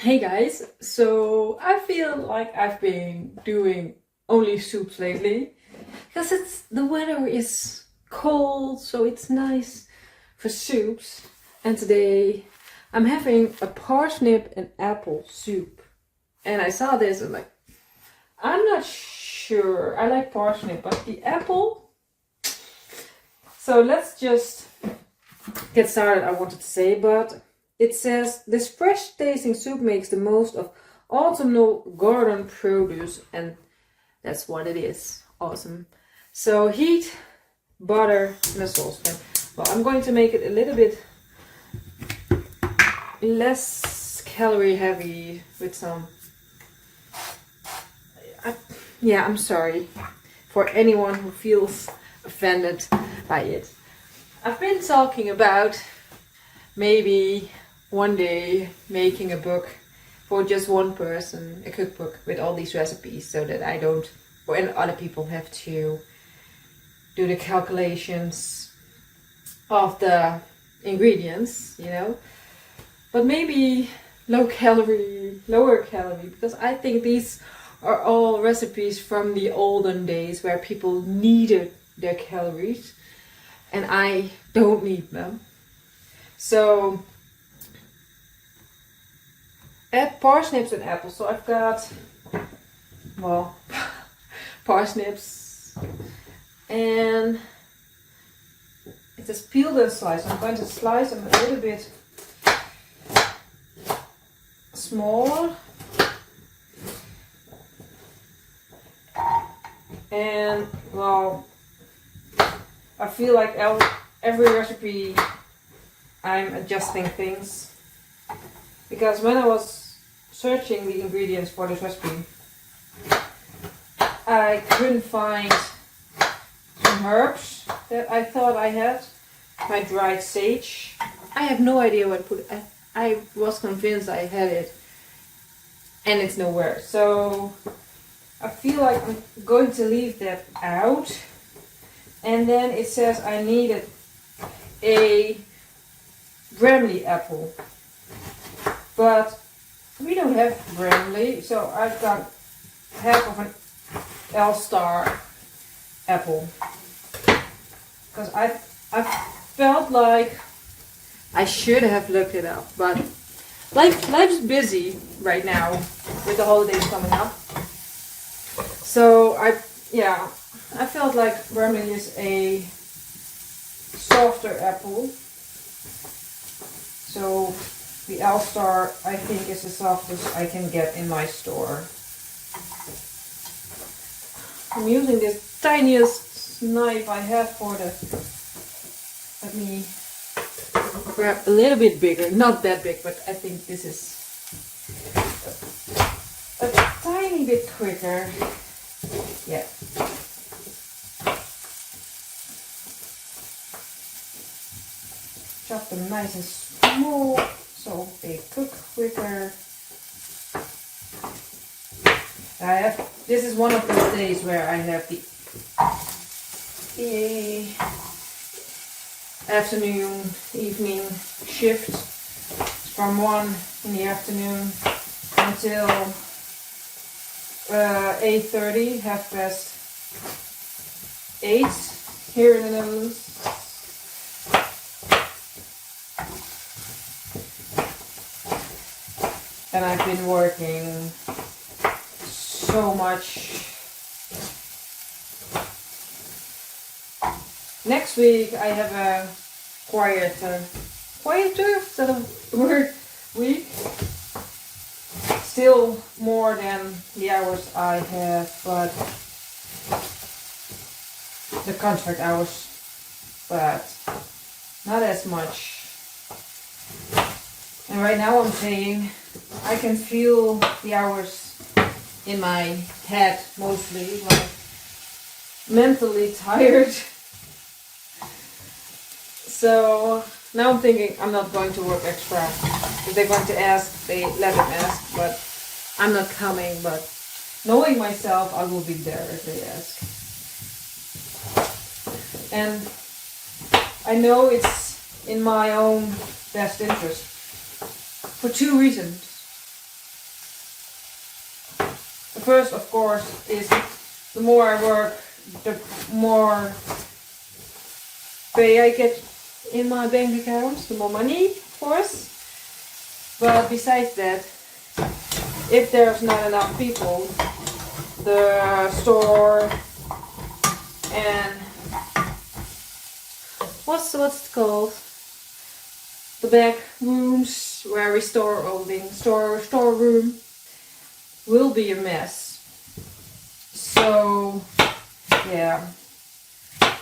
Hey guys, so I feel like I've been doing only soups lately because the weather is cold, so it's nice for soups. And today I'm having a parsnip and apple soup. And I saw this and I'm not sure. I like parsnip, but the apple. So let's just get started, I wanted to say, but it says, this fresh tasting soup makes the most of autumnal garden produce, and that's what it is. Awesome. So heat, butter, and a saucepan. Well, I'm going to make it a little bit less calorie heavy with some... I'm sorry for anyone who feels offended by it. I've been talking about maybe one day making a book for just one person, a cookbook with all these recipes, so that I don't, or and other people have to do the calculations of the ingredients, But maybe lower calorie, because I think these are all recipes from the olden days where people needed their calories, and I don't need them. So add parsnips and apples. So I've got, parsnips, and it says peeled and sliced. I'm going to slice them a little bit smaller. And I feel like every recipe I'm adjusting things, because when I was searching the ingredients for this recipe, I couldn't find some herbs that I thought I had. My dried sage, I have no idea what to put. I was convinced I had it, and it's nowhere. So I feel like I'm going to leave that out. And then it says I needed a Bramley apple, but we don't have Bramley, so I've got half of an L-star apple, because I felt like I should have looked it up, but life's busy right now with the holidays coming up. So I felt like Bramley is a softer apple. So the L-star, I think, is the softest I can get in my store. I'm using this tiniest knife I have for the... Let me grab a little bit bigger. Not that big, but I think this is a tiny bit quicker. Yeah. Chop them nice and small so they cook quicker. This is one of those days where I have the evening shift from 1 in the afternoon until 8:30, 8:30 here in the Netherlands. And I've been working so much. Next week I have a quieter, is that a word, week? Still more than the hours I have, but the contract hours, but not as much. And right now I'm saying I can feel the hours in my head mostly, like mentally tired. So now I'm thinking I'm not going to work extra. If they're going to ask, they let them ask, but I'm not coming. But knowing myself, I will be there if they ask. And I know it's in my own best interest for two reasons. first, of course, is the more I work, the more pay I get in my bank account, the more money, of course. But besides that, if there's not enough people, the store and what's it called? The back rooms where we store all things, storeroom will be a mess. So yeah,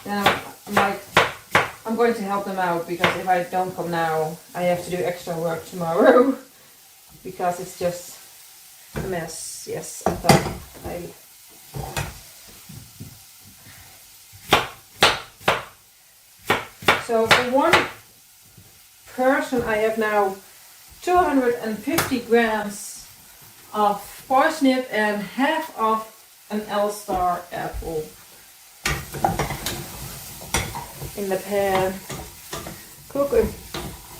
then I'm going to help them out, because if I don't come now, I have to do extra work tomorrow because it's just a mess. Yes, I thought so for one person I have now 250 grams of parsnip and half of an L-star apple in the pan.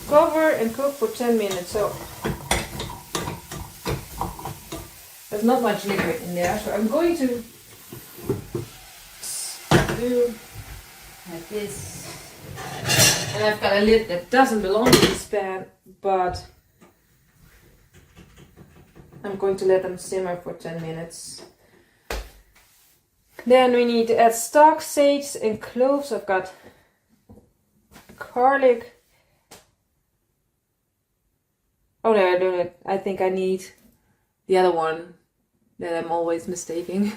Cover and cook for 10 minutes. So there's not much liquid in there, so I'm going to do like this. And I've got a lid that doesn't belong to this pan, but I'm going to let them simmer for 10 minutes. Then we need to add stock, sage and cloves. I've got garlic. Oh no, I don't. I think I need the other one that I'm always mistaking.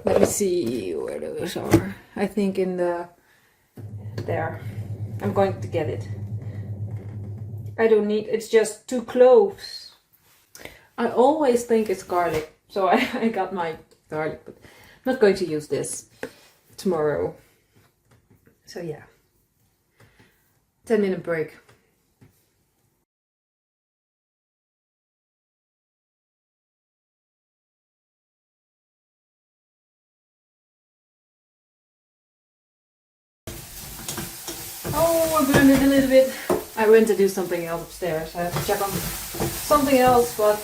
Let me see where those are. I think in the... there. I'm going to get it. I don't need... it's just 2 cloves. I always think it's garlic. So I got my garlic, but I'm not going to use this tomorrow. So yeah. 10-minute break. Oh, I burned it a little bit. I went to do something else upstairs. I have to check on something else, but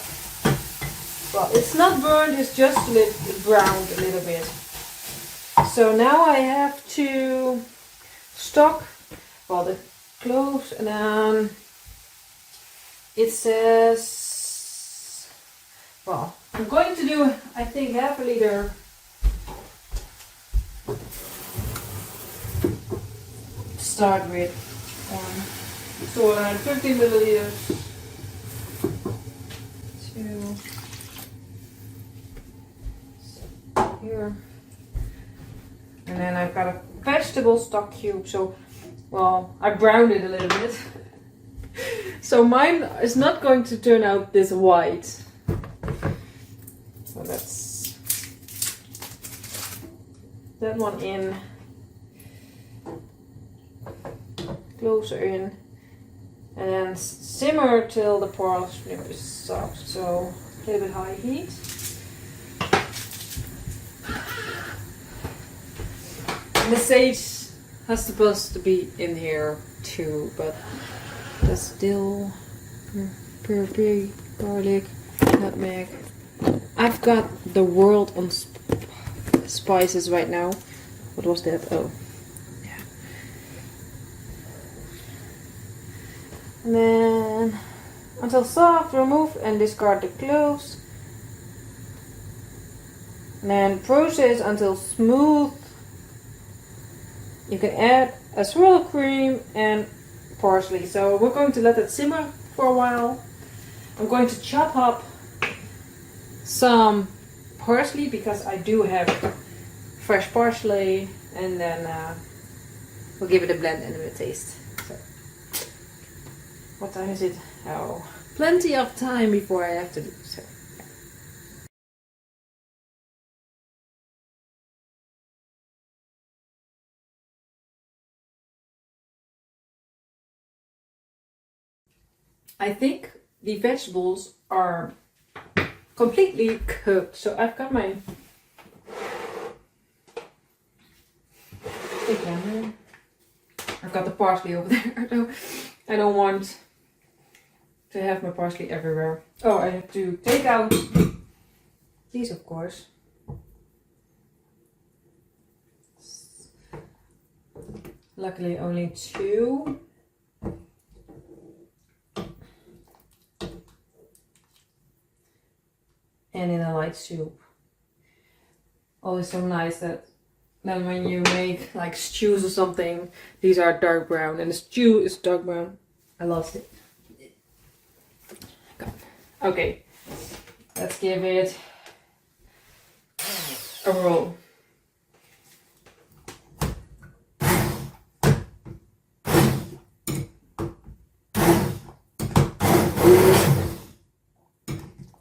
well, it's not burned, it's just browned a little bit. So now I have to stock, well, the cloves, and then it says, well, I'm going to do, I think, half a liter. Start with 250 milliliters. 2 here, and then I've got a vegetable stock cube. So, well, I browned it a little bit. So mine is not going to turn out this white. So that's that one in. Cloves are in, and then simmer till the parsnip is soft, so a little bit high heat. And the sage has supposed to be in here too, but there's still pepper, garlic, nutmeg. I've got the world on spices right now. What was that? Oh. And then until soft, remove and discard the cloves. And then process until smooth. You can add a swirl cream and parsley. So we're going to let it simmer for a while. I'm going to chop up some parsley because I do have fresh parsley, and then we'll give it a blend and a taste. So. What time is it? Oh, plenty of time before I have to do so. I think the vegetables are completely cooked. So I've got my blender. I've got the parsley over there. I don't want to have my parsley everywhere. Oh, I have to take out These, of course. Luckily only 2. And in a light soup. Always so nice that then when you make like stews or something, these are dark brown and the stew is dark brown. I lost it. Okay, let's give it a roll.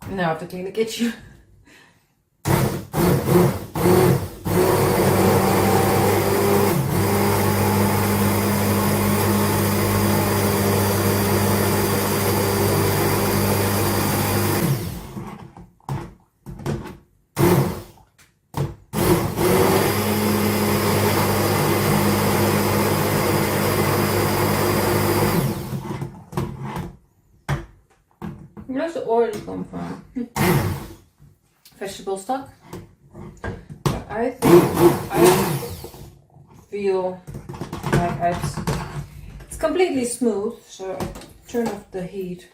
Now I have to clean the kitchen. Where's the oil come from? Vegetable stock. But I think I feel like it's completely smooth, so I turn off the heat.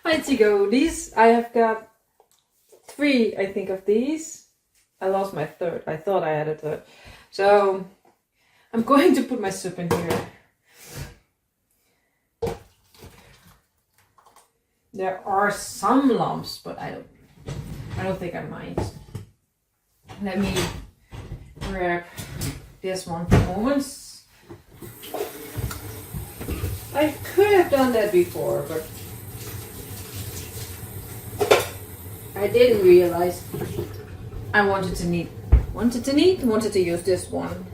Let's go. These, I have got 3, I think, of these. I lost my third. I thought I had a third. So I'm going to put my soup in here. There are some lumps, but I don't think I mind. Let me grab this one for moments. I could have done that before, but I didn't realize I wanted to use this one.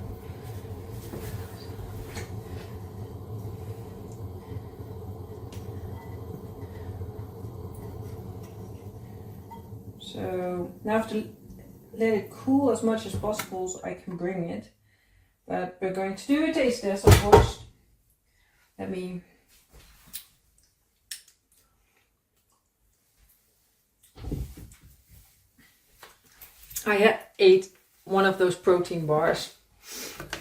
So now I have to let it cool as much as possible so I can bring it. But we're going to do a taste test, of course. Let me. I ate one of those protein bars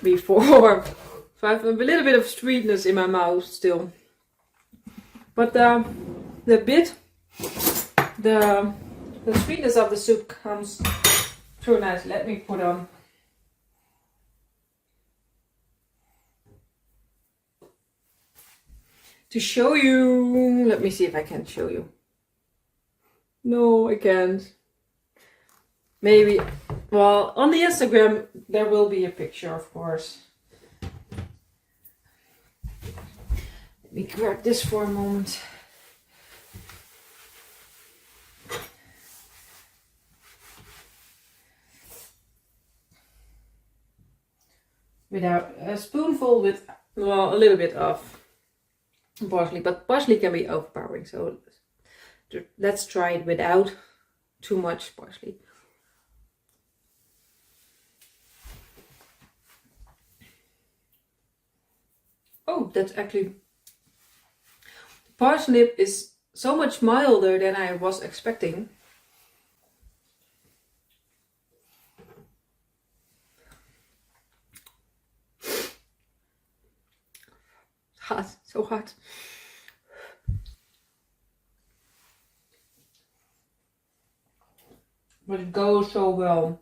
before, so I have a little bit of sweetness in my mouth still. But the sweetness of the soup comes through nice. Let me put on. To show you, let me see if I can show you. No, I can't. Maybe, well, on the Instagram there will be a picture, of course. Let me grab this for a moment. Without a spoonful with, well, a little bit of parsley, but parsley can be overpowering, so let's try it without too much parsley. Oh, that's actually, parsnip is so much milder than I was expecting. Hot, so hot. But it goes so well,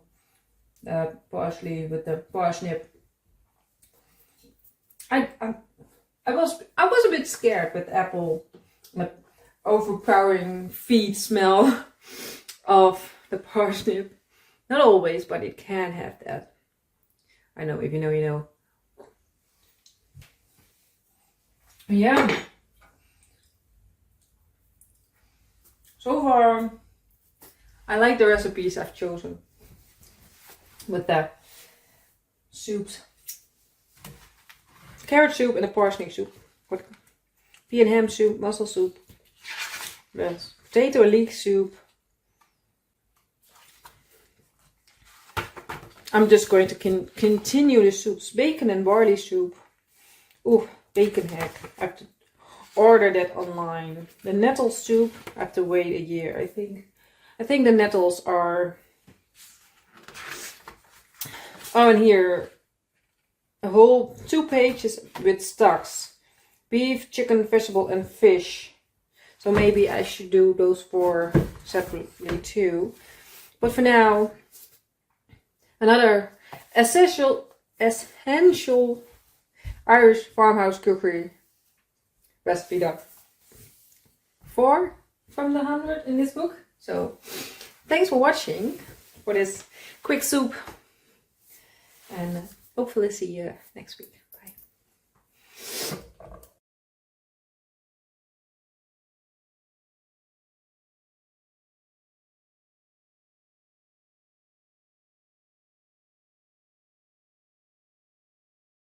parsley with the parsnip. I was a bit scared with apple, the overpowering feet smell of the parsnip. Not always, but it can have that. I know, if you know, you know. Yeah. So far, I like the recipes I've chosen with the soups. Carrot soup and a parsnip soup. Pea and ham soup, mussel soup. Yes. Potato and leek soup. I'm just going to continue the soups. Bacon and barley soup. Ooh, bacon hack. I have to order that online. The nettle soup, I have to wait a year, I think. I think the nettles are... Oh, and here, a whole 2 pages with stocks. Beef, chicken, vegetable, and fish. So maybe I should do those 4 separately too. But for now, another essential Irish farmhouse cookery recipe done. 4 from the 100 in this book. So thanks for watching for this quick soup. And hopefully see you next week.